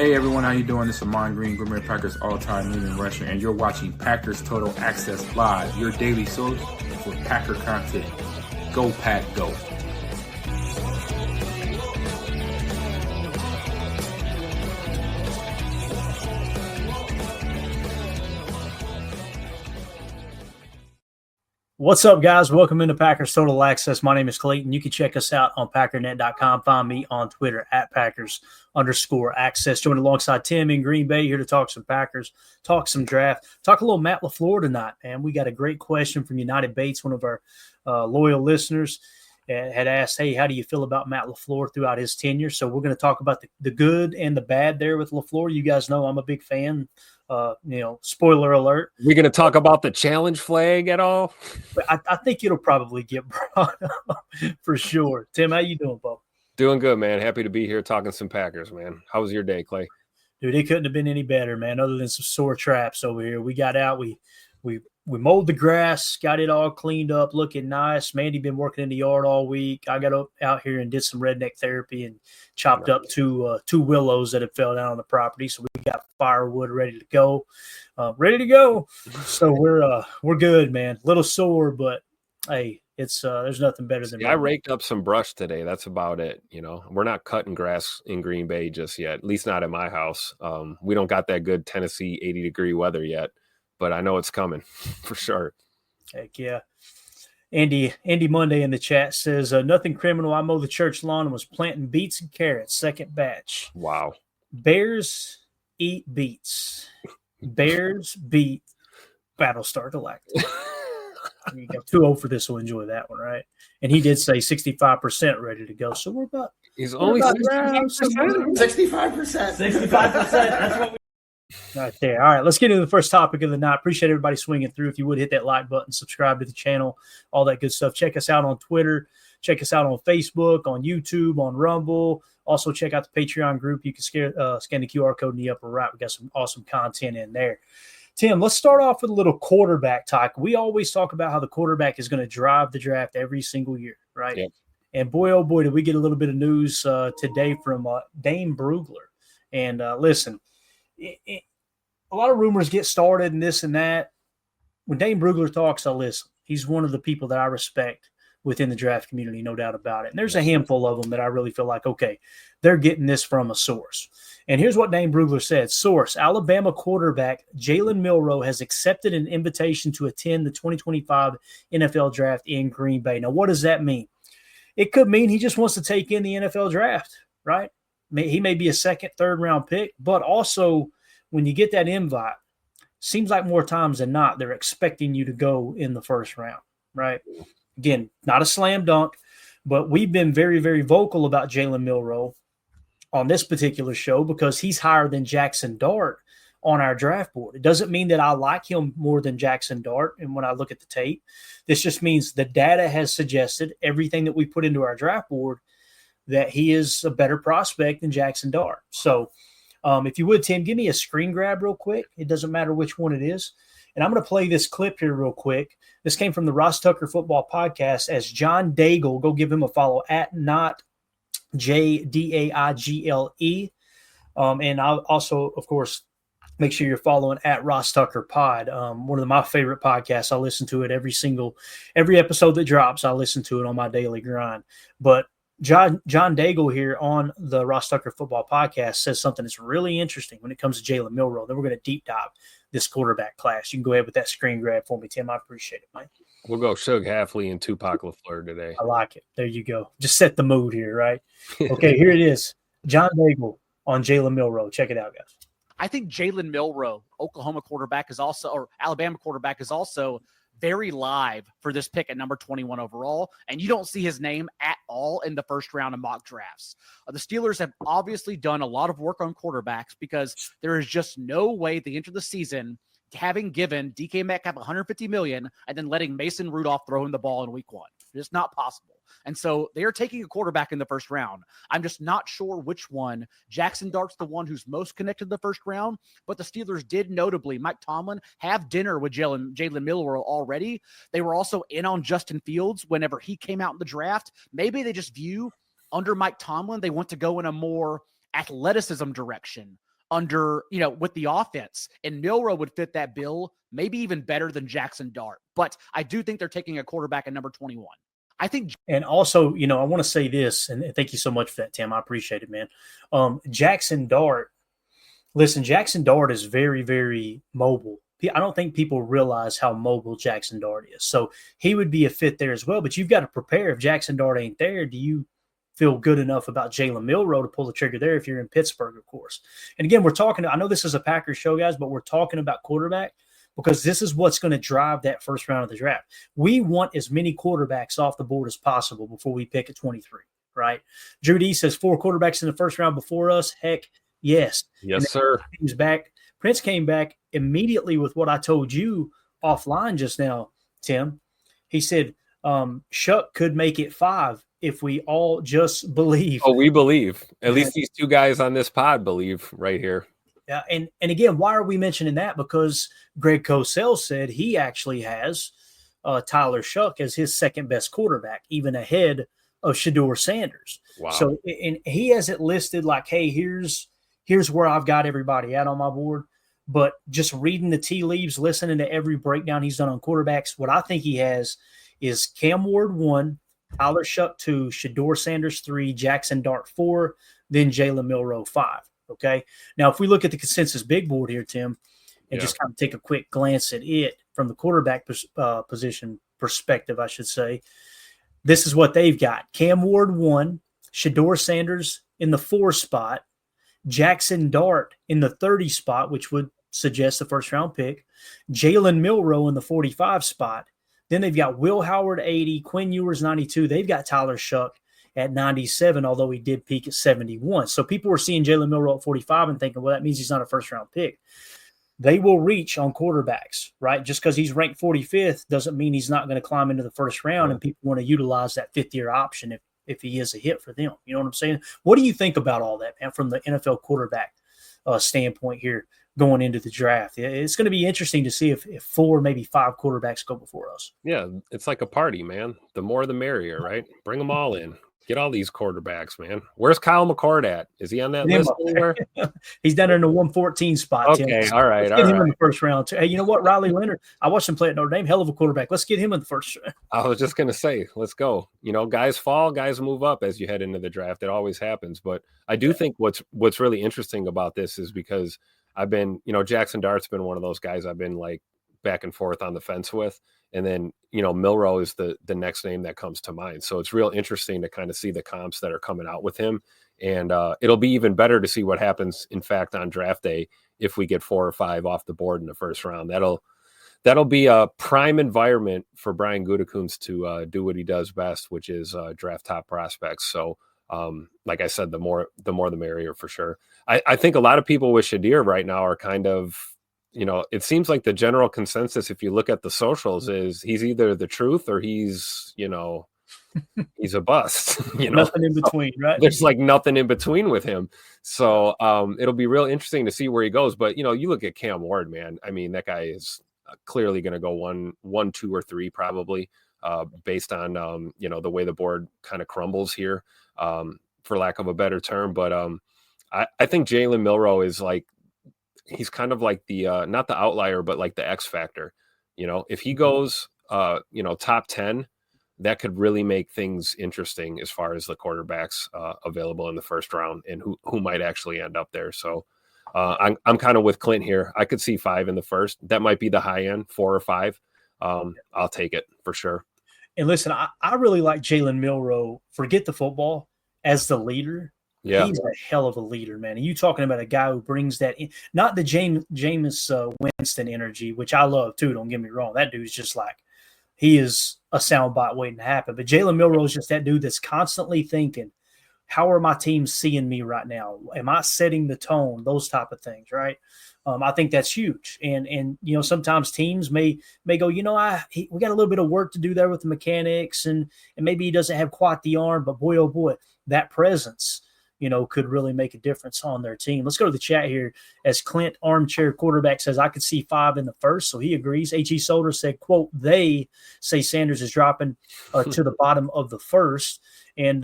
Hey everyone, how you doing? This is Amon Green, Green Bay Packers all-time leading rusher, and you're watching Packers Total Access Live, your daily source for Packer content. Go Pack, go! What's up, guys? Welcome into Packers Total Access. My name is Clayton. You can check us out on Packernet.com. Find me on Twitter at Packers_access. Joined alongside Tim in Green Bay, here to talk some Packers, talk some draft, talk a little Matt LaFleur tonight. And we got a great question from United Bates, one of our loyal listeners, had asked, hey, how do you feel about Matt LaFleur throughout his tenure? So we're going to talk about the good and the bad there with LaFleur. You guys know I'm a big fan. Spoiler alert. We're going to talk about the challenge flag at all? I think it'll probably get brought up for sure. Tim, how you doing, Bob? Doing good, man. Happy to be here talking some Packers, man. How was your day, Clay? Dude, it couldn't have been any better, man, other than some sore traps over here. We got out. We mowed the grass, got it all cleaned up, looking nice. Mandy been working in the yard all week. I got out here and did some redneck therapy and chopped up two willows that had fell down on the property. So we got firewood ready to go. So we're good, man. A little sore, but hey, it's there's nothing better than. I raked up some brush today. That's about it. You know, we're not cutting grass in Green Bay just yet. At least not at my house. We don't got that good Tennessee 80-degree weather yet. But I know it's coming for sure. Heck yeah. Andy Monday in the chat says, nothing criminal. I mowed the church lawn and was planting beets and carrots, second batch. Wow. Bears eat beets. Bears beat Battlestar Galactica. You got 2-0 for this. We'll enjoy that one, right? And he did say 65% ready to go. So we're about. He's only 65%. 65%. That's what we. Right there. All right, let's get into the first topic of the night. Appreciate everybody swinging through. If you would hit that like button, subscribe to the channel, all that good stuff. Check us out on Twitter. Check us out on Facebook, on YouTube, on Rumble. Also, check out the Patreon group. You can scan the QR code in the upper right. We got some awesome content in there. Tim, let's start off with a little quarterback talk. We always talk about how the quarterback is going to drive the draft every single year, right? Yep. And boy, oh boy, did we get a little bit of news today from Dane Brugler. And listen, a lot of rumors get started and this and that. When Dane Brugler talks, I listen. He's one of the people that I respect within the draft community, no doubt about it. And there's a handful of them that I really feel like, okay, they're getting this from a source. And here's what Dane Brugler said. Source, Alabama quarterback Jalen Milroe has accepted an invitation to attend the 2025 NFL draft in Green Bay. Now, what does that mean? It could mean he just wants to take in the NFL draft, right? He may be a second, third round pick, but also when you get that invite, seems like more times than not, they're expecting you to go in the first round, right? Again, not a slam dunk, but we've been very, very vocal about Jalen Milroe on this particular show because he's higher than Jackson Dart on our draft board. It doesn't mean that I like him more than Jackson Dart. And when I look at the tape, this just means the data has suggested everything that we put into our draft board that he is a better prospect than Jackson Dart. So if you would, Tim, give me a screen grab real quick. It doesn't matter which one it is. And I'm going to play this clip here real quick. This came from the Ross Tucker Football Podcast as John Daigle. Go give him a follow at not JDAIGLE. And I'll also, of course, make sure you're following at Ross Tucker Pod. One of my favorite podcasts. I listen to it every episode that drops. I listen to it on my daily grind. But John Daigle here on the Ross Tucker Football Podcast says something that's really interesting when it comes to Jalen Milroe. Then we're going to deep dive this quarterback class. You can go ahead with that screen grab for me, Tim. I appreciate it, man. We'll go Shug Hafley and Tupac LaFleur today. I like it. There you go. Just set the mood here, right? Okay, here it is. John Daigle on Jalen Milroe. Check it out, guys. I think Jalen Milroe, Oklahoma quarterback, or Alabama quarterback, is also very live for this pick at number 21 overall, and you don't see his name at all in the first round of mock drafts. The Steelers have obviously done a lot of work on quarterbacks because there is just no way they enter the season having given DK Metcalf $150 million and then letting Mason Rudolph throw him the ball in week one. It's not possible. And so they are taking a quarterback in the first round. I'm just not sure which one. Jackson Dart's the one who's most connected to the first round, but the Steelers did notably, Mike Tomlin, have dinner with Jalen Milroe already. They were also in on Justin Fields whenever he came out in the draft. Maybe they just view under Mike Tomlin, they want to go in a more athleticism direction under, with the offense. And Milroe would fit that bill maybe even better than Jackson Dart. But I do think they're taking a quarterback at number 21. I think. And also, I want to say this, and thank you so much for that, Tim. I appreciate it, man. Jackson Dart, listen, Jackson Dart is very, very mobile. I don't think people realize how mobile Jackson Dart is. So he would be a fit there as well. But you've got to prepare. If Jackson Dart ain't there, do you feel good enough about Jalen Milroe to pull the trigger there if you're in Pittsburgh, of course? And again, we're talking – I know this is a Packers show, guys, but we're talking about quarterback because this is what's going to drive that first round of the draft. We want as many quarterbacks off the board as possible before we pick at 23, right? Drew D says 4 quarterbacks in the first round before us. Heck, yes. Yes, sir. He's back. Prince came back immediately with what I told you offline just now, Tim. He said Shuck could make it 5 if we all just believe. Oh, we believe. At least these 2 guys on this pod believe right here. Yeah, and again, why are we mentioning that? Because Greg Cosell said he actually has Tyler Shuck as his second best quarterback, even ahead of Shedeur Sanders. Wow. So, and he has it listed like, hey, here's where I've got everybody at on my board. But just reading the tea leaves, listening to every breakdown he's done on quarterbacks, what I think he has is Cam Ward 1, Tyler Shuck 2, Shedeur Sanders 3, Jackson Dart 4, then Jalen Milroe 5. Okay. Now, if we look at the consensus big board here, Tim, and just kind of take a quick glance at it from the quarterback position perspective, I should say, this is what they've got. Cam Ward 1, Shedeur Sanders in the 4 spot, Jackson Dart in the 30 spot, which would suggest the first round pick, Jalen Milroe in the 45 spot. Then they've got Will Howard 80, Quinn Ewers 92. They've got Tyler Shuck at 97, although he did peak at 71. So people were seeing Jalen Milroe at 45 and thinking, well, that means he's not a first-round pick. They will reach on quarterbacks, right? Just because he's ranked 45th doesn't mean he's not going to climb into the first round, and people want to utilize that fifth-year option if he is a hit for them. You know what I'm saying? What do you think about all that, man, from the NFL quarterback standpoint here going into the draft? It's going to be interesting to see if 4, maybe 5 quarterbacks go before us. Yeah, it's like a party, man. The more the merrier, right? Bring them all in. Get all these quarterbacks, man. Where's Kyle McCord at? Is he on that list anywhere? He's down in the 114 spot. Okay, Tim. all right. Let's get him in the first round. Hey, you know what? Riley Leonard, I watched him play at Notre Dame. Hell of a quarterback. Let's get him in the first round. I was just going to say, let's go. Guys fall, guys move up as you head into the draft. It always happens. But I do think what's really interesting about this is because I've been, Jackson Dart's been one of those guys I've been like back and forth on the fence with. And then, Milroe is the next name that comes to mind. So it's real interesting to kind of see the comps that are coming out with him. And it'll be even better to see what happens, in fact, on draft day, if we get 4 or 5 off the board in the first round. That'll be a prime environment for Brian Gutekunst to do what he does best, which is draft top prospects. So like I said, the more the merrier for sure. I think a lot of people with Shedeur right now are kind of, it seems like the general consensus, if you look at the socials, is he's either the truth or he's he's a bust. Nothing in between, right? There's like nothing in between with him. So it'll be real interesting to see where he goes. But, you look at Cam Ward, man. I mean, that guy is clearly going to go 1, 2, or 3 probably based on, the way the board kind of crumbles here, for lack of a better term. But I think Jalen Milroe is like, he's kind of like the not the outlier, but like the X factor. If he goes top 10, that could really make things interesting as far as the quarterbacks available in the first round and who might actually end up there. So I'm kind of with Clint here. I could see 5 in the first. That might be the high end, 4 or 5. I'll take it for sure. And listen, I really like Jalen Milroe. Forget the football, as the leader. Yeah, he's a hell of a leader, man. And you talking about a guy who brings that in, not the Jameis Winston energy, which I love too. Don't get me wrong. That dude's just like, he is a soundbite waiting to happen. But Jalen Milroe is just that dude that's constantly thinking, how are my teams seeing me right now? Am I setting the tone? Those type of things, right? I think that's huge. And sometimes teams may go, we got a little bit of work to do there with the mechanics, and maybe he doesn't have quite the arm, but boy, oh boy, that presence, could really make a difference on their team. Let's go to the chat here. As Clint Armchair Quarterback says, I could see 5 in the first, so he agrees. H.E. Solder said, quote, they say Sanders is dropping to the bottom of the first. And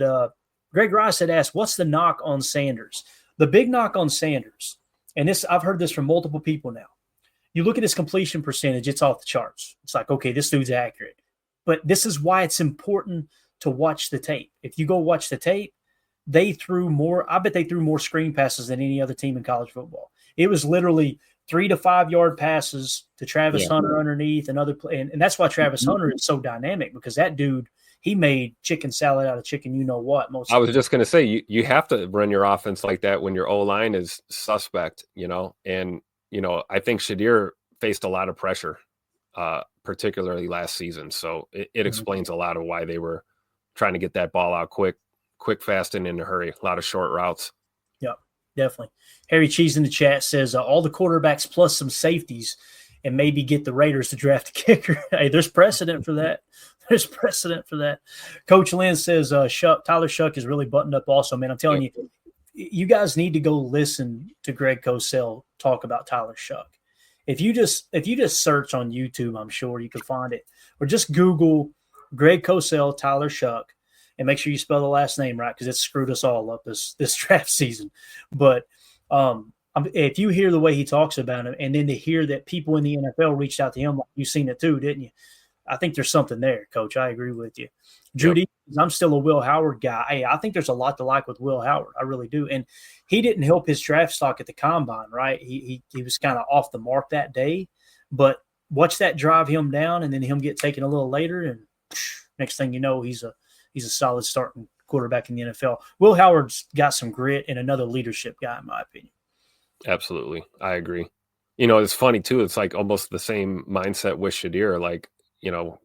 Greg Rice had asked, what's the knock on Sanders? The big knock on Sanders, and this I've heard this from multiple people now. You look at his completion percentage, it's off the charts. It's like, okay, this dude's accurate. But this is why it's important to watch the tape. If you go watch the tape, they threw more. I bet they threw more screen passes than any other team in college football. It was literally 3 to 5 yard passes to Travis Hunter underneath and other play. And that's why Travis Hunter is so dynamic, because that dude, he made chicken salad out of chicken, you know what. I was just going to say, you have to run your offense like that when your O-line is suspect, and, I think Shadir faced a lot of pressure, particularly last season. So it explains a lot of why they were trying to get that ball out quick, fast, and in a hurry. A lot of short routes. Yep, definitely. Harry Cheese in the chat says all the quarterbacks plus some safeties and maybe get the Raiders to draft a kicker. Hey, there's precedent for that. There's precedent for that. Coach Lynn says Tyler Shuck is really buttoned up also, man. I'm telling you, you guys need to go listen to Greg Cosell talk about Tyler Shuck. If you just search on YouTube, I'm sure you can find it. Or just Google Greg Cosell, Tyler Shuck, and make sure you spell the last name right, because it's screwed us all up this draft season. But if you hear the way he talks about him, and then to hear that people in the NFL reached out to him, like you've seen it too, didn't you? I think there's something there, Coach. I agree with you. Judy, I'm still a Will Howard guy. Hey, I think there's a lot to like with Will Howard. I really do. And he didn't help his draft stock at the combine, right? He was kind of off the mark that day. But watch that drive him down, and then him get taken a little later, and next thing you know, he's a solid starting quarterback in the NFL. Will Howard's got some grit and another leadership guy, in my opinion. Absolutely. I agree. It's funny too. It's like almost the same mindset with Shadir. Like,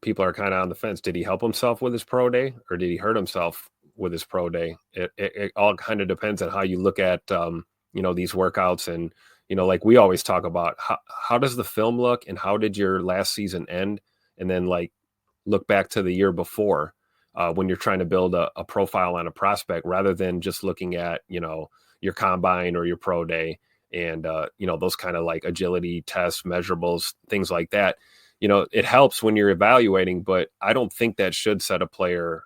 people are kind of on the fence. Did he help himself with his pro day, or did he hurt himself with his pro day? It all kind of depends on how you look at, these workouts. And, like we always talk about, how does the film look, and how did your last season end? And then like look back to the year before, when you're trying to build a profile on a prospect, rather than just looking at, your combine or your pro day and, those kind of like agility tests, measurables, things like that. It helps when you're evaluating, but I don't think that should set a player,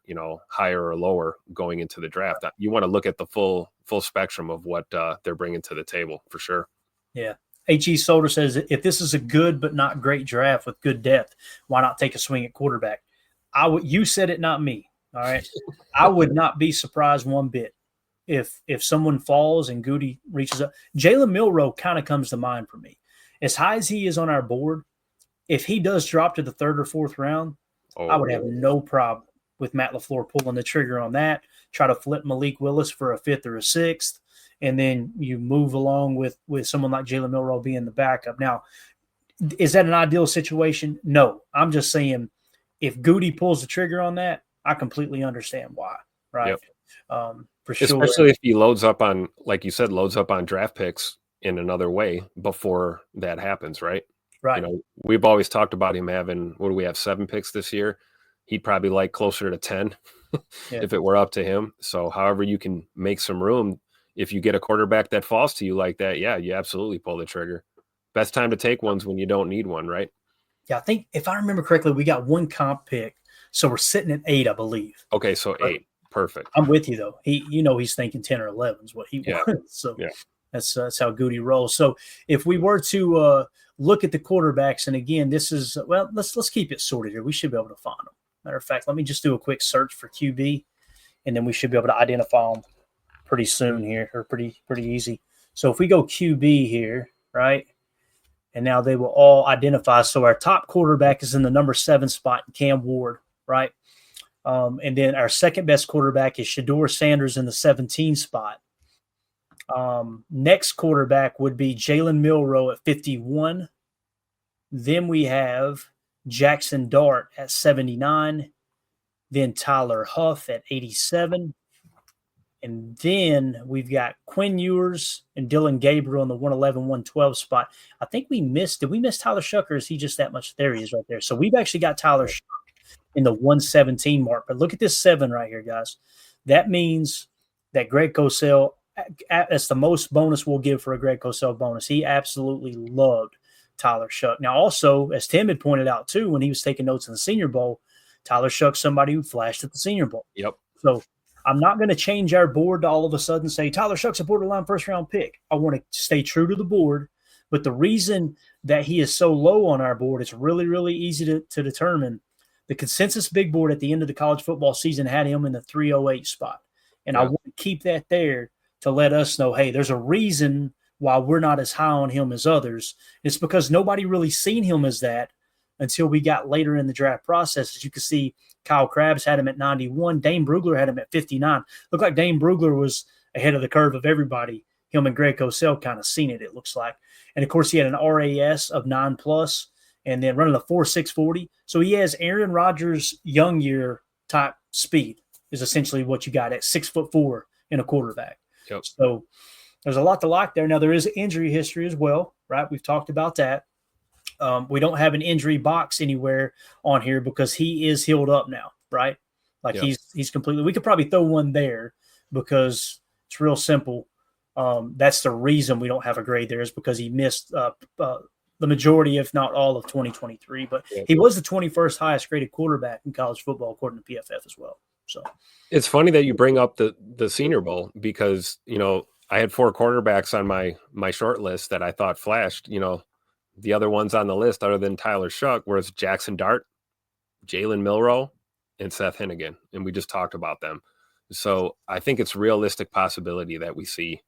higher or lower going into the draft. You want to look at the full spectrum of what they're bringing to the table, for sure. Yeah. H.E. Solder says, if this is a good but not great draft with good depth, why not take a swing at quarterback? You said it, not me. All right. I would not be surprised one bit if someone falls and Goody reaches up. Jalen Milroe kind of comes to mind for me. As high as he is on our board, if he does drop to the 3rd or 4th round, I would have no problem with Matt LaFleur pulling the trigger on that, try to flip Malik Willis for a 5th or a 6th, and then you move along with someone like Jalen Milroe being the backup. Now, is that an ideal situation? No. I'm just saying, if Goody pulls the trigger on that, I completely understand why, right? Yep. For sure. Especially if he loads up on, like you said, draft picks in another way before that happens, right? Right. We've always talked about him having, what do we have, 7 picks this year? He'd probably like closer to 10 if it were up to him. So however you can make some room, if you get a quarterback that falls to you like that, you absolutely pull the trigger. Best time to take one's when you don't need one, right? Yeah, I think if I remember correctly, we got 1 comp pick. So we're sitting at 8, I believe. Okay, so 8. Perfect. I'm with you, though. He's thinking 10 or 11 is what he wants. So that's how Goody rolls. So if we were to look at the quarterbacks, and again, this is, let's keep it sorted here. We should be able to find them. Matter of fact, let me just do a quick search for QB, and then we should be able to identify them pretty soon here, or pretty easy. So if we go QB here, right, and now they will all identify. So our top quarterback is in the number 7 spot, Cam Ward, right? And then our second best quarterback is Shedeur Sanders in the 17 spot. Next quarterback would be Jalen Milroe at 51. Then we have Jackson Dart at 79. Then Tyler Huff at 87. And then we've got Quinn Ewers and Dylan Gabriel in the 111, 112 spot. I think did we miss Tyler Shuck, or is he just that much? There he is right there. So we've actually got Tyler Shuck in the 117 mark. But look at this 7 right here, guys. That means that Greg Cosell, that's the most bonus we'll give for a Greg Cosell bonus. He absolutely loved Tyler Shuck. Now, also, as Tim had pointed out, too, when he was taking notes in the Senior Bowl, Tyler Shuck's somebody who flashed at the Senior Bowl. Yep. So I'm not going to change our board to all of a sudden say Tyler Shuck's a borderline first-round pick. I want to stay true to the board. But the reason that he is so low on our board, it's really, really easy to determine. The consensus big board at the end of the college football season had him in the 308 spot. And I want to keep that there to let us know, hey, there's a reason why we're not as high on him as others. It's because nobody really seen him as that until we got later in the draft process. As you can see, Kyle Krabs had him at 91. Dane Brugler had him at 59. Looked like Dane Brugler was ahead of the curve of everybody. Him and Greg Cosell kind of seen it looks like. And, of course, he had an RAS of 9+ and then running a 4.640. So he has Aaron Rodgers' young year type speed is essentially what you got at 6'4" in a quarterback. Yep. So there's a lot to like there. Now, there is injury history as well, right? We've talked about that. We don't have an injury box anywhere on here because he is healed up now, right? Like he's completely – we could probably throw one there because it's real simple. That's the reason we don't have a grade there is because he missed the majority, if not all, of 2023. But he was the 21st highest graded quarterback in college football, according to PFF as well. So it's funny that you bring up the Senior Bowl because, I had 4 quarterbacks on my short list that I thought flashed. The other ones on the list other than Tyler Shuck was Jackson Dart, Jalen Milroe, and Seth Hennigan. And we just talked about them. So I think it's realistic possibility that we see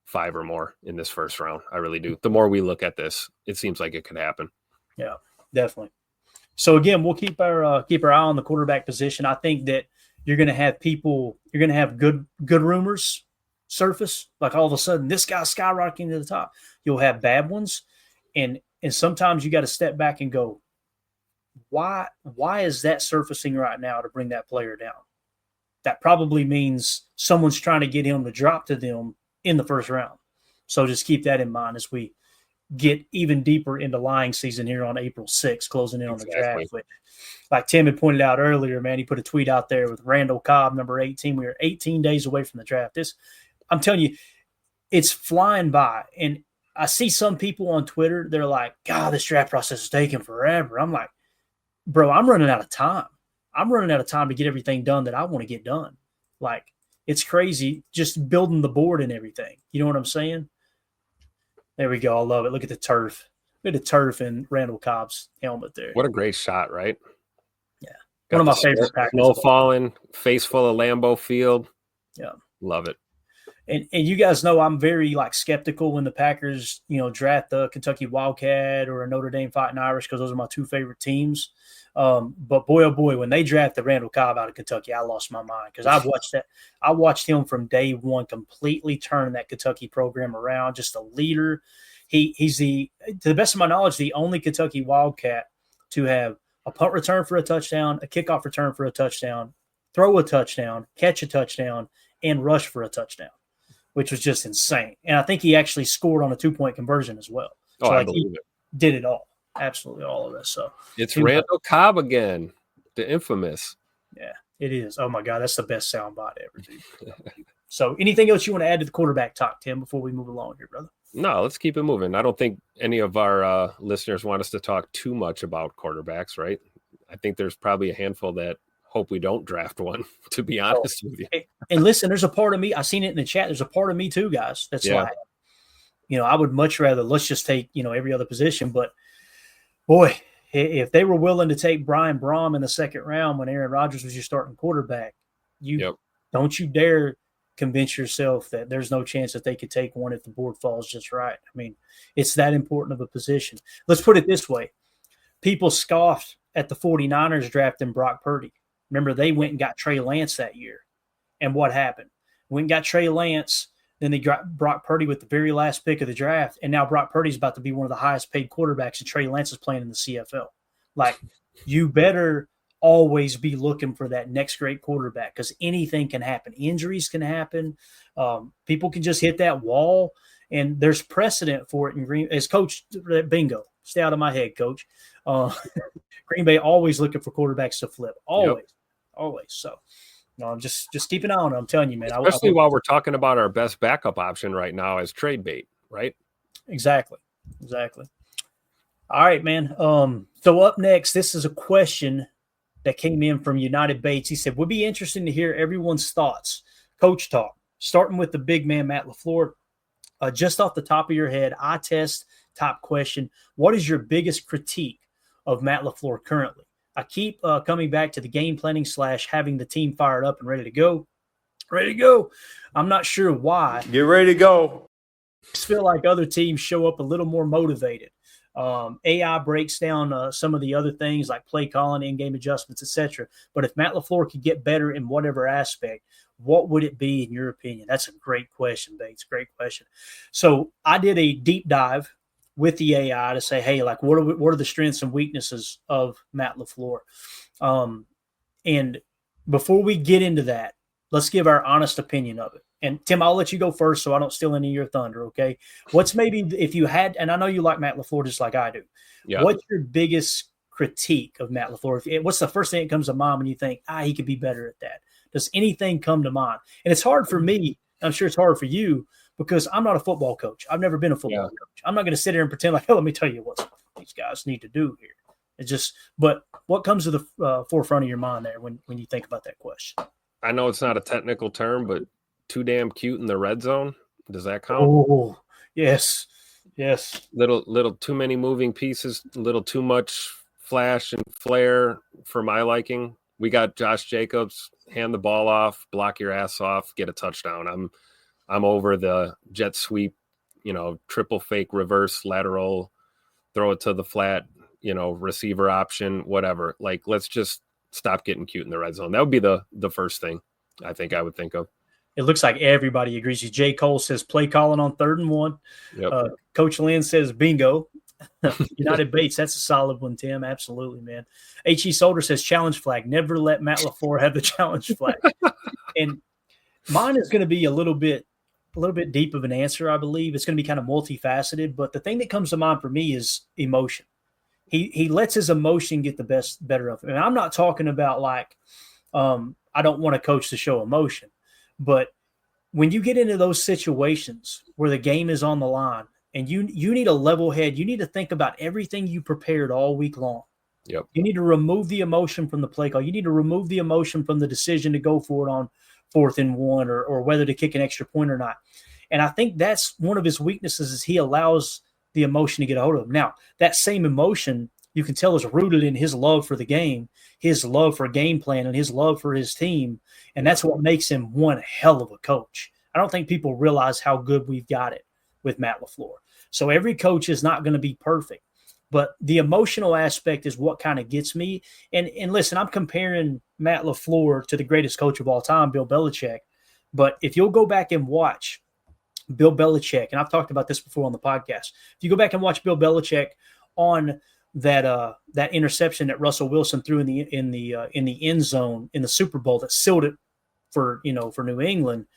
5 or more in this first round. I really do. The more we look at this, it seems like it could happen. Yeah, definitely. So again, we'll keep our eye on the quarterback position. I think that you're going to have good rumors surface. Like all of a sudden, this guy's skyrocketing to the top. You'll have bad ones, and sometimes you got to step back and go, why is that surfacing right now to bring that player down? That probably means someone's trying to get him to drop to them in the first round. So just keep that in mind as we get even deeper into lying season here on April 6th, closing in on the draft. Which, like Tim had pointed out earlier, man, he put a tweet out there with Randall Cobb, number 18. We are 18 days away from the draft. I'm telling you, it's flying by. And I see some people on Twitter, they're like, God, this draft process is taking forever. I'm like, bro, I'm running out of time. I'm running out of time to get everything done that I want to get done. Like, it's crazy just building the board and everything. You know what I'm saying? There we go. I love it. Look at the turf. Look at the turf and Randall Cobb's helmet there. What a great shot, right? Yeah. Got one of my favorite Packers. Snow falling, face full of Lambeau Field. Yeah. Love it. And you guys know I'm very skeptical when the Packers, draft the Kentucky Wildcat or a Notre Dame Fighting Irish because those are my 2 favorite teams. But boy, oh boy, when they drafted Randall Cobb out of Kentucky, I lost my mind because I watched him from day one completely turn that Kentucky program around. Just a leader. He's to the best of my knowledge, the only Kentucky Wildcat to have a punt return for a touchdown, a kickoff return for a touchdown, throw a touchdown, catch a touchdown, and rush for a touchdown, which was just insane. And I think he actually scored on a 2-point conversion as well. So I believe it. Did it all. Absolutely all of this. So it's Randall Cobb again, the infamous. Yeah, it is. Oh my God, that's the best soundbite ever, dude. So anything else you want to add to the quarterback talk, Tim, before we move along here, brother? No, let's keep it moving. I don't think any of our listeners want us to talk too much about quarterbacks, right? I think there's probably a handful that hope we don't draft one, to be honest with you. And listen, there's a part of me, I've seen it in the chat, there's a part of me too, guys, that's like, I would much rather, let's just take, every other position. But boy, if they were willing to take Brian Brom in the second round when Aaron Rodgers was your starting quarterback, don't you dare convince yourself that there's no chance that they could take one if the board falls just right. I mean, it's that important of a position. Let's put it this way. People scoffed at the 49ers drafting Brock Purdy. Remember, they went and got Trey Lance that year. And what happened? Went and got Trey Lance. Then they got Brock Purdy with the very last pick of the draft. And now Brock Purdy's about to be one of the highest paid quarterbacks, and Trey Lance is playing in the CFL. Like, you better always be looking for that next great quarterback because anything can happen. Injuries can happen. People can just hit that wall. And there's precedent for it in Green. As Coach Bingo, stay out of my head, Coach. Green Bay always looking for quarterbacks to flip. Always. So, just keep an eye on it. I'm telling you, man. Especially while we're talking about our best backup option right now as trade bait, right? Exactly. All right, man. So up next, this is a question that came in from United Bates. He said, would be interesting to hear everyone's thoughts coach talk, starting with the big man, Matt LaFleur. Just off the top of your head, eye test top question. What is your biggest critique of Matt LaFleur currently? I keep coming back to the game planning / having the team fired up and ready to go. Ready to go. I'm not sure why. Get ready to go. I just feel like other teams show up a little more motivated. AI breaks down some of the other things like play calling, in-game adjustments, etc. But if Matt LaFleur could get better in whatever aspect, what would it be in your opinion? That's a great question, Bates. Great question. So I did a deep dive with the AI to say, hey, like what are the strengths and weaknesses of Matt LaFleur? And before we get into that, let's give our honest opinion of it. And Tim, I'll let you go first so I don't steal any of your thunder, okay? What's maybe if you had, and I know you like Matt LaFleur just like I do. Yeah. What's your biggest critique of Matt LaFleur? What's the first thing that comes to mind when you think, he could be better at that? Does anything come to mind? And it's hard for me. I'm sure it's hard for you because I'm not a football coach. I've never been a football coach. I'm not going to sit here and pretend like, let me tell you what these guys need to do here. It's just, but what comes to the forefront of your mind there when you think about that question? I know it's not a technical term, but too damn cute in the red zone. Does that count? Oh, yes. Little too many moving pieces, a little too much flash and flare for my liking. We got Josh Jacobs, hand the ball off, block your ass off, get a touchdown. I'm over the jet sweep, triple fake reverse lateral, throw it to the flat, receiver option, whatever. Like, let's just stop getting cute in the red zone. That would be the first thing I think I would think of. It looks like everybody agrees. J. Cole says play calling on 3rd and 1. Yep. Coach Lynn says bingo. United Bates, that's a solid one, Tim. Absolutely, man. H.E. Solder says challenge flag. Never let Matt LaFleur have the challenge flag. And mine is going to be a little bit deep of an answer, I believe. It's going to be kind of multifaceted. But the thing that comes to mind for me is emotion. He lets his emotion get the better of him. And I'm not talking about like I don't want a coach to show emotion. But when you get into those situations where the game is on the line and you need a level head, you need to think about everything you prepared all week long. Yep. You need to remove the emotion from the play call. You need to remove the emotion from the decision to go for it on 4th and 1 or whether to kick an extra point or not. And I think that's one of his weaknesses is he allows the emotion to get a hold of him. Now, that same emotion you can tell is rooted in his love for the game, his love for game plan, and his love for his team. And that's what makes him one hell of a coach. I don't think people realize how good we've got it with Matt LaFleur. So every coach is not going to be perfect. But the emotional aspect is what kind of gets me. And listen, I'm comparing Matt LaFleur to the greatest coach of all time, Bill Belichick. But if you'll go back and watch Bill Belichick, and I've talked about this before on the podcast, if you go back and watch Bill Belichick on that interception that Russell Wilson threw in the end zone in the Super Bowl that sealed it for New England,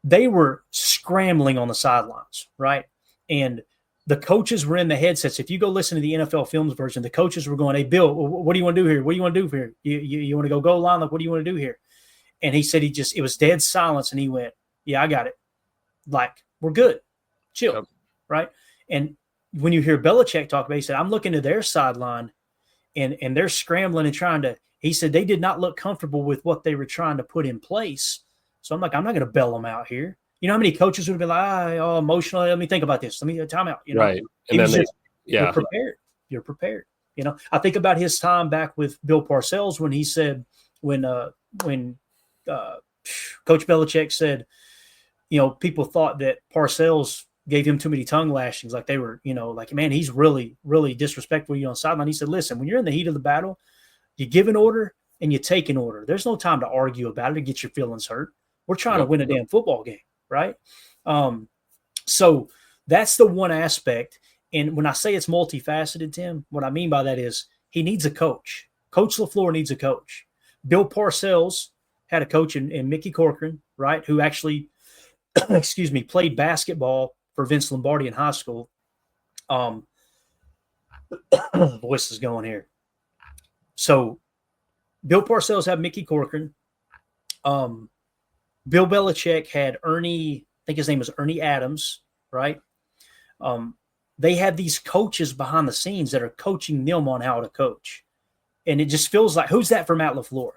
they were scrambling on the sidelines, right? And the coaches were in the headsets. If you go listen to the NFL Films version, the coaches were going, "Hey, Bill, what do you want to do here? What do you want to do here? You want to go goal line? Like, what do you want to do here?" And he said it was dead silence, and he went, "Yeah, I got it. Like, we're good. Chill." Yep. Right? And when you hear Belichick talk about it, he said, I'm looking to their sideline and they're scrambling and trying to – he said they did not look comfortable with what they were trying to put in place. So I'm like, I'm not going to bail them out here. You know how many coaches would have been like, emotional. Let me think about this. Let me time out. Right. And then you're prepared. You're prepared. I think about his time back with Bill Parcells when he said when Coach Belichick said, people thought that Parcells gave him too many tongue lashings. Like they were, like, man, he's really, really disrespectful on sideline. He said, listen, when you're in the heat of the battle, you give an order and you take an order. There's no time to argue about it or get your feelings hurt. We're trying to win a damn football game, right? So that's the one aspect. And when I say it's multifaceted, Tim, what I mean by that is he needs a coach. Coach LaFleur needs a coach. Bill Parcells had a coach in Mickey Corcoran, right, who actually, played basketball for Vince Lombardi in high school. The voice is going here. So Bill Parcells had Mickey Corcoran. Bill Belichick had Ernie, I think his name was Ernie Adams, right? They had these coaches behind the scenes that are coaching them on how to coach. And it just feels like, who's that for Matt LaFleur?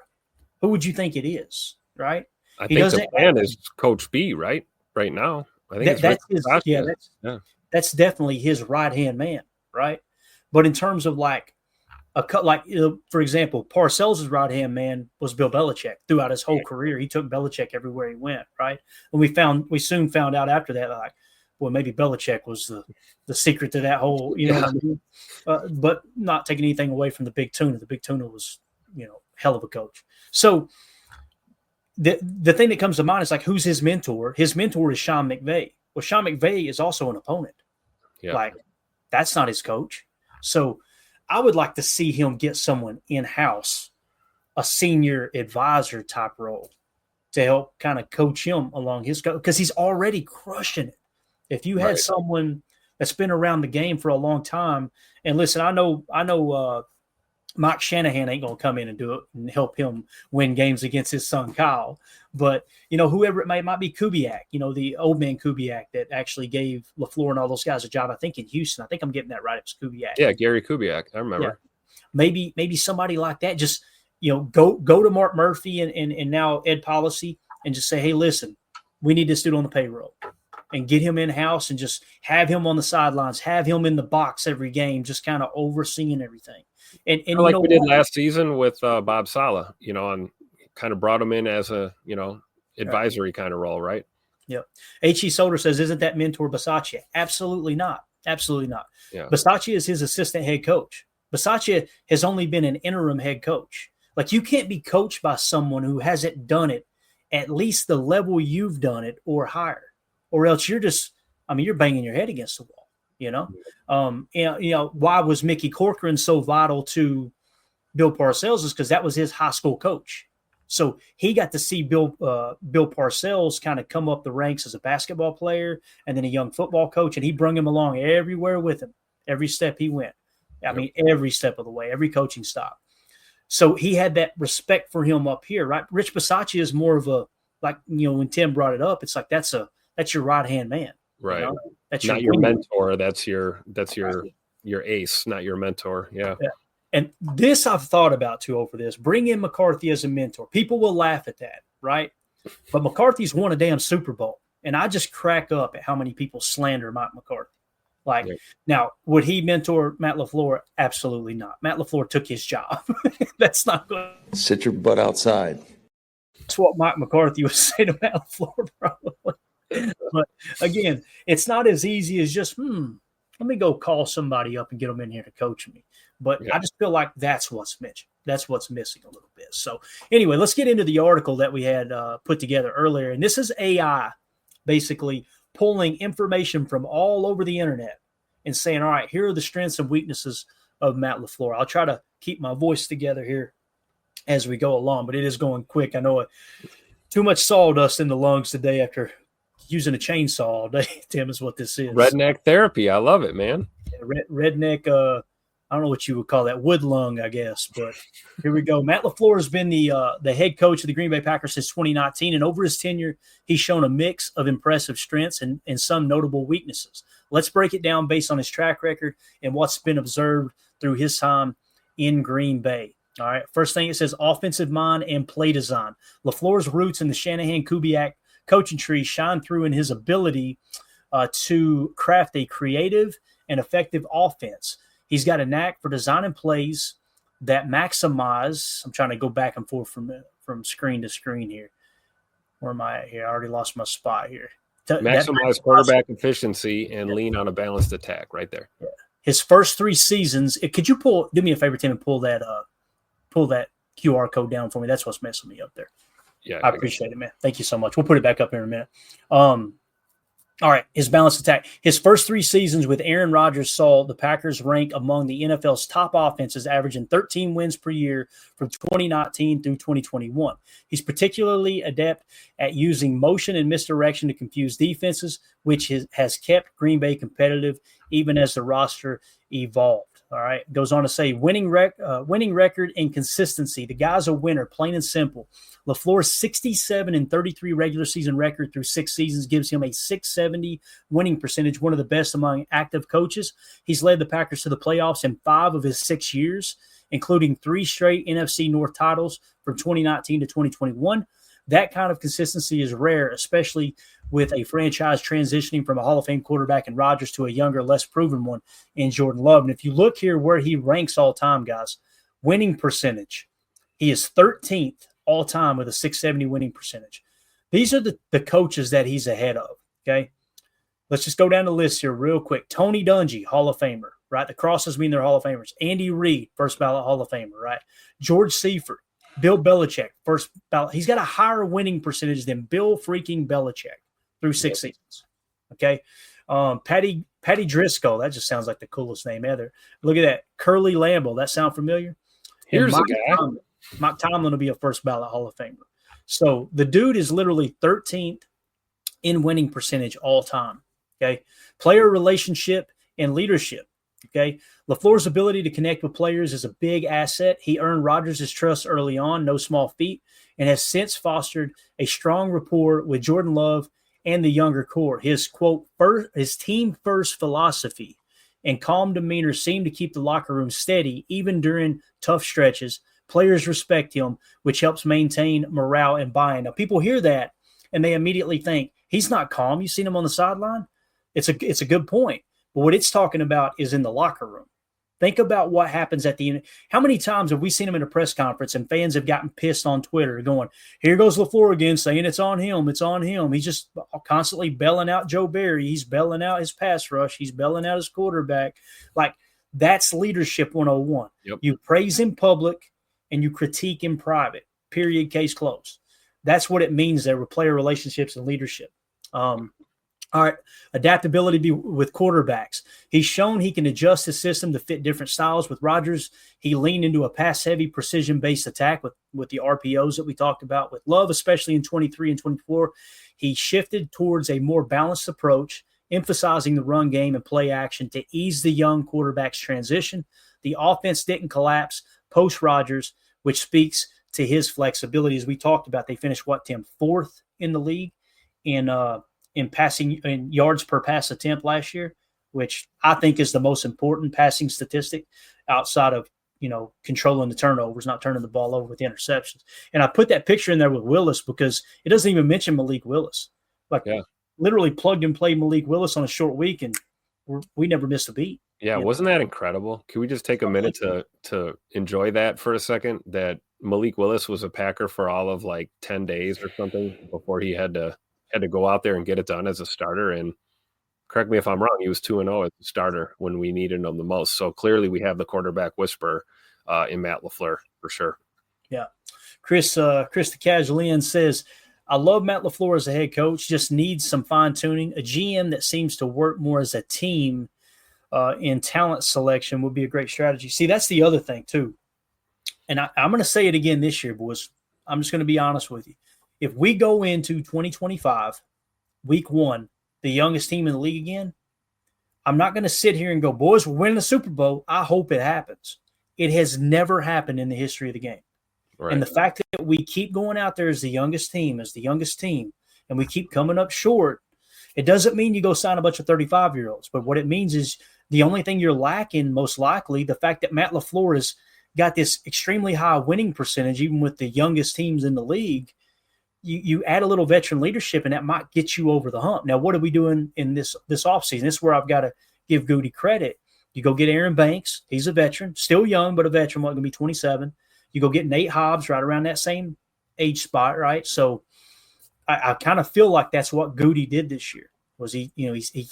Who would you think it is, right? I He think the doesn't. plan is Coach B, right? Right now, I think That's Rich his. Bisaccia. Yeah, that's definitely his right hand man, right? But in terms of like for example, Parcells' right hand man was Bill Belichick throughout his whole career. He took Belichick everywhere he went, right? And we soon found out after that, like, well, maybe Belichick was the secret to that whole, you know what I mean? But not taking anything away from the Big Tuna. The Big Tuna was, hell of a coach. So the thing that comes to mind is like, who's his mentor? His mentor is Sean McVay. Well, Sean McVay is also an opponent. Yeah. Like, that's not his coach. So I would like to see him get someone in-house, a senior advisor type role, to help kind of coach him along his go, because he's already crushing it. If you had someone that's been around the game for a long time, and listen, I know Mike Shanahan ain't going to come in and do it and help him win games against his son Kyle. But, whoever it might be Kubiak, the old man Kubiak that actually gave LaFleur and all those guys a job, I think in Houston. I think I'm getting that right. It was Kubiak. Yeah, Gary Kubiak. I remember. Yeah. Maybe somebody like that. Just, go to Mark Murphy and now Ed Policy and just say, hey, listen, we need this dude on the payroll. And get him in-house and just have him on the sidelines, have him in the box every game, just kind of overseeing everything. And like we did last season with Bob Saleh, and kind of brought him in as a, advisory kind of role, right? Yep. H.E. Solder says, isn't that mentor Bisaccia? Absolutely not. Absolutely not. Yeah. Bisaccia is his assistant head coach. Bisaccia has only been an interim head coach. Like, you can't be coached by someone who hasn't done it at least the level you've done it or higher, or else you're just, you're banging your head against the wall, why was Mickey Corcoran so vital to Bill Parcells is because that was his high school coach. So he got to see Bill Parcells kind of come up the ranks as a basketball player and then a young football coach, and he brought him along everywhere with him, every step he went. Every step of the way, every coaching stop. So he had that respect for him up here, right? Rich Bisaccia is more of a, like, when Tim brought it up, it's like that's your right hand man, right? That's not your mentor. That's your ace, not your mentor. Yeah. And this I've thought about too over this. Bring in McCarthy as a mentor. People will laugh at that, right? But McCarthy's won a damn Super Bowl, and I just crack up at how many people slander Mike McCarthy. Like, Now, would he mentor Matt LaFleur? Absolutely not. Matt LaFleur took his job. That's not good. Sit your butt outside. That's what Mike McCarthy would say to Matt LaFleur, probably. But again, it's not as easy as just, let me go call somebody up and get them in here to coach me. But I just feel like that's what's missing. That's what's missing a little bit. So anyway, let's get into the article that we had put together earlier. And this is AI basically pulling information from all over the internet and saying, all right, here are the strengths and weaknesses of Matt LaFleur. I'll try to keep my voice together here as we go along, but it is going quick. I know too much sawdust in the lungs today after using a chainsaw all day, Tim, is what this is. Redneck therapy. I love it, man. Redneck, I don't know what you would call that, wood lung, I guess. But here we go. Matt LaFleur has been the head coach of the Green Bay Packers since 2019, and over his tenure, he's shown a mix of impressive strengths and some notable weaknesses. Let's break it down based on his track record and what's been observed through his time in Green Bay. All right. First thing, it says offensive mind and play design. LaFleur's roots in the Shanahan-Kubiak coaching tree shine through in his ability to craft a creative and effective offense. He's got a knack for designing plays that maximize. I'm trying to go back and forth from screen to screen here. Where am I at here? I already lost my spot here. Maximize quarterback efficiency and lean on a balanced attack right there. Yeah. His first 3 seasons. Could you do me a favor, Tim, and pull that QR code down for me? That's what's messing me up there. Yeah, I appreciate it, man. Thank you so much. We'll put it back up here in a minute. All right, his balanced attack. His first 3 seasons with Aaron Rodgers saw the Packers rank among the NFL's top offenses, averaging 13 wins per year from 2019 through 2021. He's particularly adept at using motion and misdirection to confuse defenses, which has kept Green Bay competitive even as the roster evolved. All right, goes on to say winning record and consistency. The guy's a winner, plain and simple. LaFleur's 67-33 regular season record through 6 seasons gives him a .670 winning percentage, one of the best among active coaches. He's led the Packers to the playoffs in 5 of his 6 years, including 3 straight NFC North titles from 2019 to 2021. That kind of consistency is rare, especially with a franchise transitioning from a Hall of Fame quarterback in Rodgers to a younger, less proven one in Jordan Love. And if you look here where he ranks all time, guys, winning percentage, he is 13th all time with a 670 winning percentage. These are the coaches that he's ahead of, okay? Let's just go down the list here real quick. Tony Dungy, Hall of Famer, right? The crosses mean they're Hall of Famers. Andy Reid, first ballot Hall of Famer, right? George Seifert, Bill Belichick, first ballot. He's got a higher winning percentage than Bill freaking Belichick through 6 seasons, okay? Patty Driscoll, that just sounds like the coolest name ever. Look at that. Curly Lambeau, that sound familiar? Here's a guy. Mike Tomlin will be a first ballot Hall of Famer. So the dude is literally 13th in winning percentage all time. Okay. Player relationship and leadership. Okay. LaFleur's ability to connect with players is a big asset. He earned Rodgers' trust early on, no small feat, and has since fostered a strong rapport with Jordan Love and the younger core. His quote, his team first philosophy and calm demeanor seem to keep the locker room steady, even during tough stretches. Players respect him, which helps maintain morale and buy-in. Now, people hear that, and they immediately think, he's not calm. You've seen him on the sideline? It's a good point. But what it's talking about is in the locker room. Think about what happens at the end. How many times have we seen him in a press conference and fans have gotten pissed on Twitter going, here goes LaFleur again saying it's on him, it's on him. He's just constantly belling out Joe Barry. He's belling out his pass rush. He's belling out his quarterback. Like, that's leadership 101. Yep. You praise in public and you critique in private, period, case closed. That's what it means there with player relationships and leadership. All right, adaptability with quarterbacks. He's shown he can adjust his system to fit different styles. With Rodgers, he leaned into a pass-heavy, precision-based attack with the RPOs that we talked about. With Love, especially in 23 and 24, he shifted towards a more balanced approach, emphasizing the run game and play action to ease the young quarterback's transition. The offense didn't collapse post-Rodgers, which speaks to his flexibility. As we talked about, they finished, Tim? 4th in the league in passing in yards per pass attempt last year, which I think is the most important passing statistic outside of, controlling the turnovers, not turning the ball over with the interceptions. And I put that picture in there with Willis because it doesn't even mention Malik Willis. Literally plugged and played Malik Willis on a short week, and we never missed a beat. Yeah, wasn't that incredible? Can we just take a minute to enjoy that for a second, that Malik Willis was a Packer for all of 10 days or something before he had to go out there and get it done as a starter. And correct me if I'm wrong, he was 2-0 as a starter when we needed him the most. So clearly we have the quarterback whisperer in Matt LaFleur for sure. Yeah. Chris the Casualian says, I love Matt LaFleur as a head coach, just needs some fine tuning. A GM that seems to work more as a team in talent selection would be a great strategy. See, that's the other thing too. And I'm going to say it again this year, boys. I'm just going to be honest with you. If we go into 2025, week 1, the youngest team in the league again, I'm not going to sit here and go, boys, we're winning the Super Bowl. I hope it happens. It has never happened in the history of the game. Right. And the fact that we keep going out there as the youngest team, and we keep coming up short, it doesn't mean you go sign a bunch of 35-year-olds. But what it means is the only thing you're lacking, most likely, the fact that Matt LaFleur has got this extremely high winning percentage, even with the youngest teams in the league, you add a little veteran leadership, and that might get you over the hump. Now, what are we doing in this offseason? This is where I've got to give Goody credit. You go get Aaron Banks. He's a veteran, still young, but a veteran, going to be 27. You go get Nate Hobbs right around that same age spot, right? So I kind of feel like that's what Goody did this year. Was he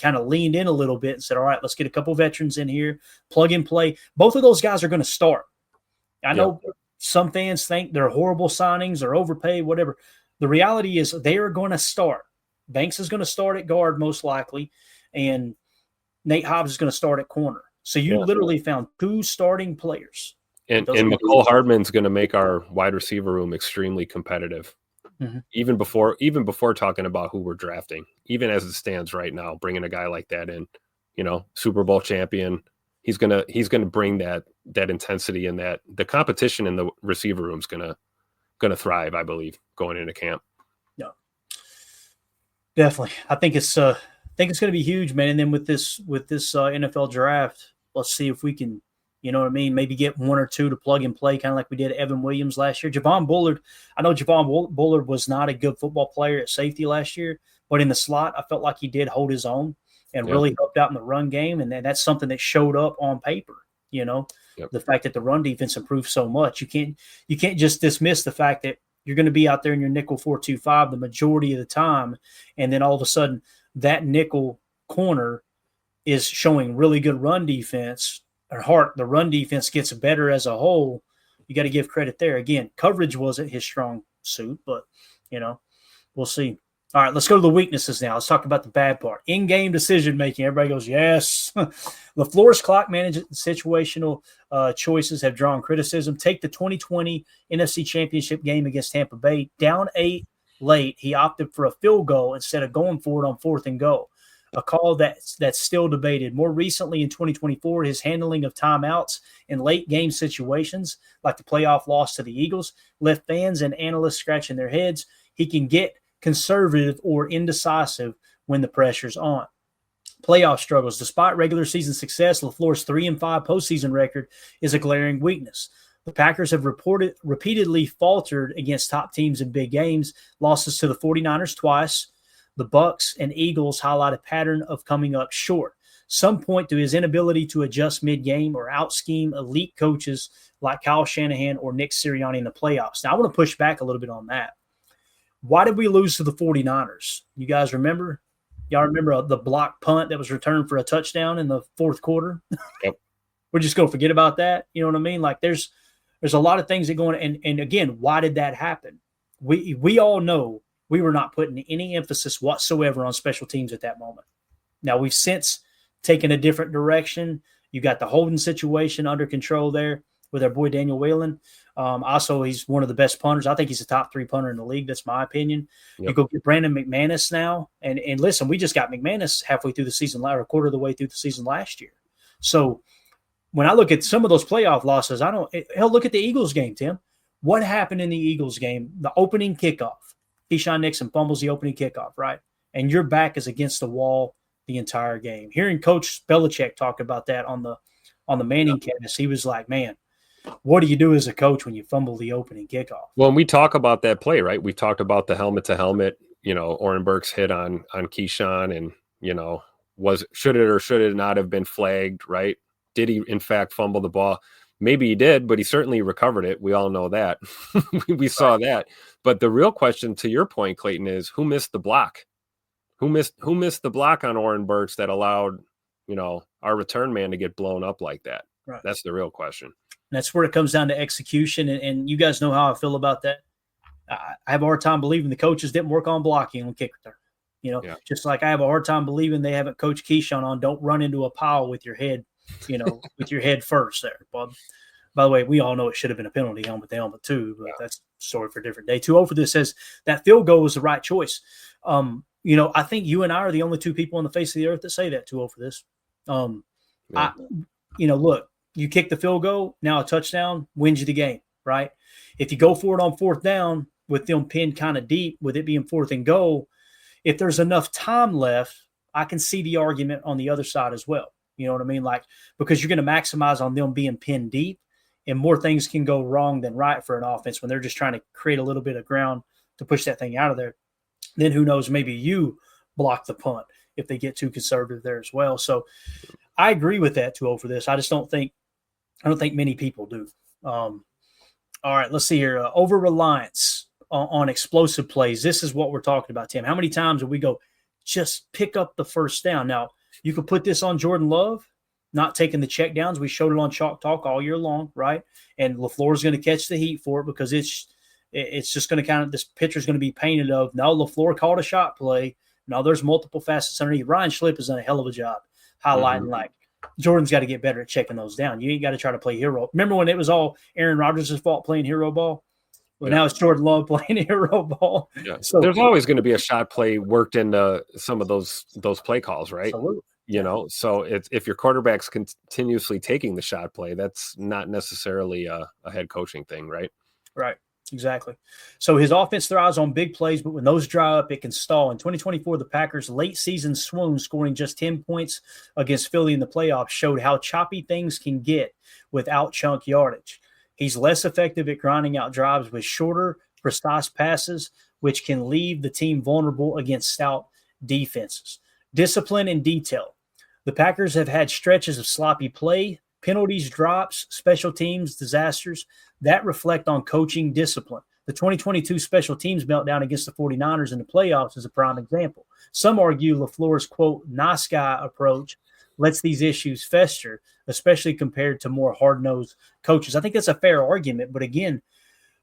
kind of leaned in a little bit and said, all right, let's get a couple veterans in here, plug and play. Both of those guys are going to start. I know some fans think they're horrible signings or overpaid, whatever. The reality is they are going to start. Banks is going to start at guard most likely, and Nate Hobbs is going to start at corner. So you literally found 2 starting players. And McCole Hardman's going to make our wide receiver room extremely competitive. Mm-hmm. Even before talking about who we're drafting, even as it stands right now, bringing a guy like that in, Super Bowl champion, he's gonna bring that intensity, and that the competition in the receiver room is gonna thrive, I believe, going into camp. Yeah, definitely. I think it's going to be huge, man. And then with this NFL draft, let's see if we can You know what I mean? Maybe get one or two to plug and play, kind of like we did Evan Williams last year. Javon Bullard, I know Javon Bullard was not a good football player at safety last year, but in the slot, I felt like he did hold his own and really helped out in the run game. And then that's something that showed up on paper, the fact that the run defense improved so much. You can't just dismiss the fact that you're going to be out there in your nickel 4-2-5 the majority of the time. And then all of a sudden that nickel corner is showing really good run defense. The run defense gets better as a whole. You got to give credit there. Again, coverage wasn't his strong suit, but, we'll see. All right, let's go to the weaknesses now. Let's talk about the bad part. In-game decision-making. Everybody goes, yes. LaFleur's clock management and situational choices have drawn criticism. Take the 2020 NFC Championship game against Tampa Bay. Down 8 late, he opted for a field goal instead of going for it on 4th and goal. A call that's still debated. More recently in 2024, his handling of timeouts in late game situations, like the playoff loss to the Eagles, left fans and analysts scratching their heads. He can get conservative or indecisive when the pressure's on. Playoff struggles. Despite regular season success, LaFleur's 3-5 postseason record is a glaring weakness. The Packers have repeatedly faltered against top teams in big games. Losses to the 49ers twice. The Bucs and Eagles highlight a pattern of coming up short. Some point to his inability to adjust mid-game or out-scheme elite coaches like Kyle Shanahan or Nick Sirianni in the playoffs. Now, I want to push back a little bit on that. Why did we lose to the 49ers? You guys remember? Y'all remember the block punt that was returned for a touchdown in the 4th quarter? Yep. We're just going to forget about that. You know what I mean? Like there's a lot of things that go on. And again, why did that happen? We all know we were not putting any emphasis whatsoever on special teams at that moment. Now, we've since taken a different direction. You got the holding situation under control there with our boy Daniel Whalen. Also, he's one of the best punters. I think he's a top 3 punter in the league. That's my opinion. Yep. You go get Brandon McManus now. And listen, we just got McManus halfway through the season, or a quarter of the way through the season last year. So when I look at some of those playoff losses, look at the Eagles game, Tim. What happened in the Eagles game? The opening kickoff. Keyshawn Nixon fumbles the opening kickoff, right? And your back is against the wall the entire game. Hearing Coach Belichick talk about that on the Manning cast, he was like, man, what do you do as a coach when you fumble the opening kickoff? Well, when we talk about that play, right? We talked about the helmet to helmet, Oren Burks hit on Keyshawn and, should it or should it not have been flagged, right? Did he in fact fumble the ball? Maybe he did, but he certainly recovered it. We all know that. We saw that. But the real question, to your point, Clayton, is who missed the block? Who missed the block on Oren Burks that allowed, our return man to get blown up like that? Right. That's the real question. And that's where it comes down to execution. And you guys know how I feel about that. I have a hard time believing the coaches didn't work on blocking on kick return. Just like I have a hard time believing they haven't coached Keyshawn on don't run into a pile with your head, with your head first there. But by the way, we all know it should have been a penalty, helmet to helmet too, but that's a story for a different day. 2-0 for this says that field goal was the right choice. I think you and I are the only 2 people on the face of the earth that say that 2-0 for this. Look, you kick the field goal, now a touchdown wins you the game, right? If you go for it on 4th down with them pinned kind of deep, with it being 4th and goal, if there's enough time left, I can see the argument on the other side as well. You know what I mean? Like, because you're going to maximize on them being pinned deep, and more things can go wrong than right for an offense when they're just trying to create a little bit of ground to push that thing out of there. Then who knows, maybe you block the punt if they get too conservative there as well. So I agree with that 2-0 for this. I don't think many people do. All right, let's see here. Over-reliance on explosive plays. This is what we're talking about, Tim. How many times do we go, just pick up the first down? Now, you could put this on Jordan Love, not taking the check downs. We showed it on Chalk Talk all year long, right? And LaFleur is going to catch the heat for it because it's just going to this picture is going to be painted of, no, LaFleur called a shot play. No, there's multiple facets underneath. Ryan Schlipp has done a hell of a job highlighting like Jordan's got to get better at checking those down. You ain't got to try to play hero. Remember when it was all Aaron Rodgers' fault playing hero ball? Well, now it's Jordan Love playing hero ball. Yeah. So there's always going to be a shot play worked into some of those play calls, right? Absolutely. So if your quarterback's continuously taking the shot play, that's not necessarily a head coaching thing, right? Right. Exactly. So his offense thrives on big plays, but when those dry up, it can stall. In 2024, the Packers' late season swoon, scoring just 10 points against Philly in the playoffs, showed how choppy things can get without chunk yardage. He's less effective at grinding out drives with shorter, precise passes, which can leave the team vulnerable against stout defenses. Discipline and detail. The Packers have had stretches of sloppy play, penalties, drops, special teams, disasters that reflect on coaching discipline. The 2022 special teams meltdown against the 49ers in the playoffs is a prime example. Some argue LaFleur's, quote, nice guy approach lets these issues fester, especially compared to more hard-nosed coaches. I think that's a fair argument, but again,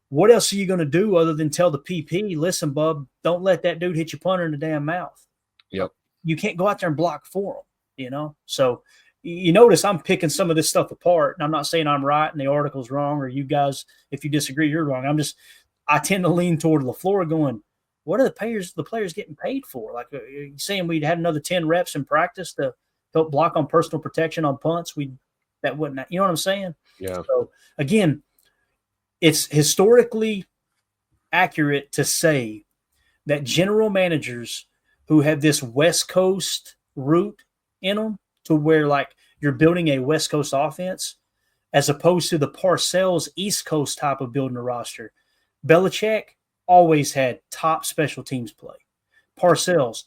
what else are you going to do other than tell the PP, listen, bub, don't let that dude hit your punter in the damn mouth. Yep. You can't go out there and block for him, you know? So you notice I'm picking some of this stuff apart, and I'm not saying I'm right and the article's wrong, or you guys, if you disagree, you're wrong. I tend to lean toward LaFleur going, what are the players getting paid for? Like, are you saying we'd had another 10 reps in practice to help block on personal protection on punts? That wouldn't, you know what I'm saying? Yeah. So again, it's historically accurate to say that general managers who have this West Coast route in them, to where like you're building a West Coast offense as opposed to the Parcells East Coast type of building a roster. Belichick always had top special teams play. Parcells,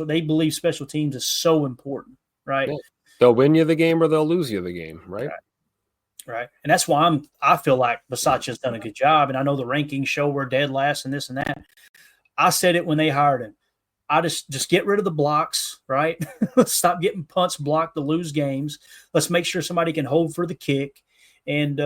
they believe special teams is so important, right? Yeah. They'll win you the game or they'll lose you the game, right? Right. And that's why I feel like Versace's done a good job. And I know the rankings show we're dead last and this and that. I said it when they hired him. I just get rid of the blocks, right? Let's stop getting punts blocked to lose games. Let's make sure somebody can hold for the kick and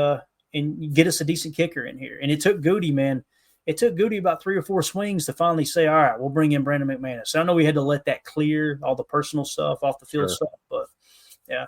get us a decent kicker in here. And it took Goody, man. It took Goody about 3 or 4 swings to finally say, all right, we'll bring in Brandon McManus. So I know we had to let that clear, all the personal stuff, off the field stuff, but yeah.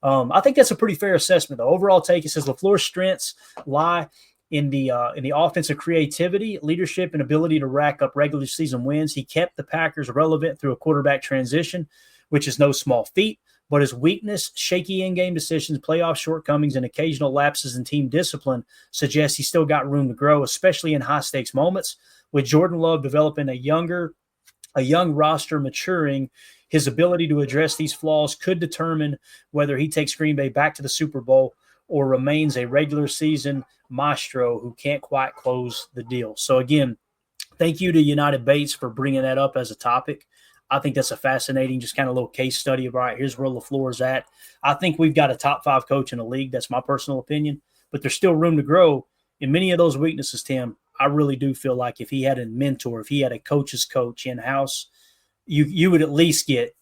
I think that's a pretty fair assessment. The overall take, it says LaFleur's strengths lie in the offensive creativity, leadership, and ability to rack up regular season wins. He kept the Packers relevant through a quarterback transition, which is no small feat. But his weakness, shaky in-game decisions, playoff shortcomings, and occasional lapses in team discipline suggest he's still got room to grow, especially in high-stakes moments. With Jordan Love developing a young roster maturing, his ability to address these flaws could determine whether he takes Green Bay back to the Super Bowl or remains a regular season maestro who can't quite close the deal. So again, thank you to United Bates for bringing that up as a topic. I think that's a fascinating, just kind of little case study of, all right, here's where LaFleur's at. I think we've got a top 5 coach in the league. That's my personal opinion, but there's still room to grow in many of those weaknesses, Tim. I really do feel like if he had a mentor, if he had a coach's coach in-house, you would at least get,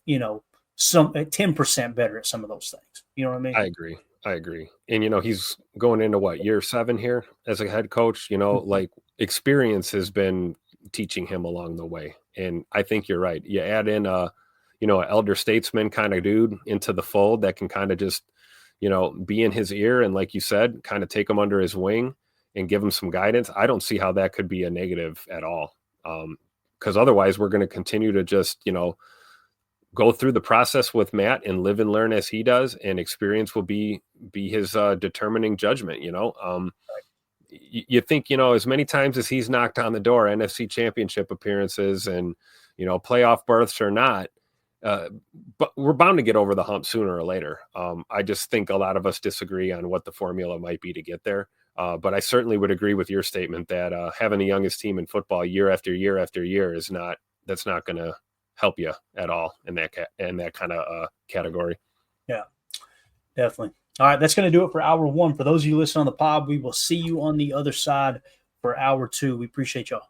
some 10% better at some of those things. You know what I mean? I agree. And, he's going into year 7 here as a head coach, like experience has been teaching him along the way. And I think you're right. You add in an elder statesman kind of dude into the fold that can kind of just, be in his ear. And like you said, kind of take him under his wing and give him some guidance. I don't see how that could be a negative at all. Because otherwise we're going to continue to just, go through the process with Matt and live and learn as he does. And experience will be his determining judgment, You think, as many times as he's knocked on the door, NFC championship appearances and, playoff berths or not, but we're bound to get over the hump sooner or later. I just think a lot of us disagree on what the formula might be to get there. But I certainly would agree with your statement that having the youngest team in football year after year after year that's not going to help you at all in that kind of category. Yeah, definitely. All right, that's going to do it for hour 1. For those of you listening on the pod, we will see you on the other side for hour 2. We appreciate y'all.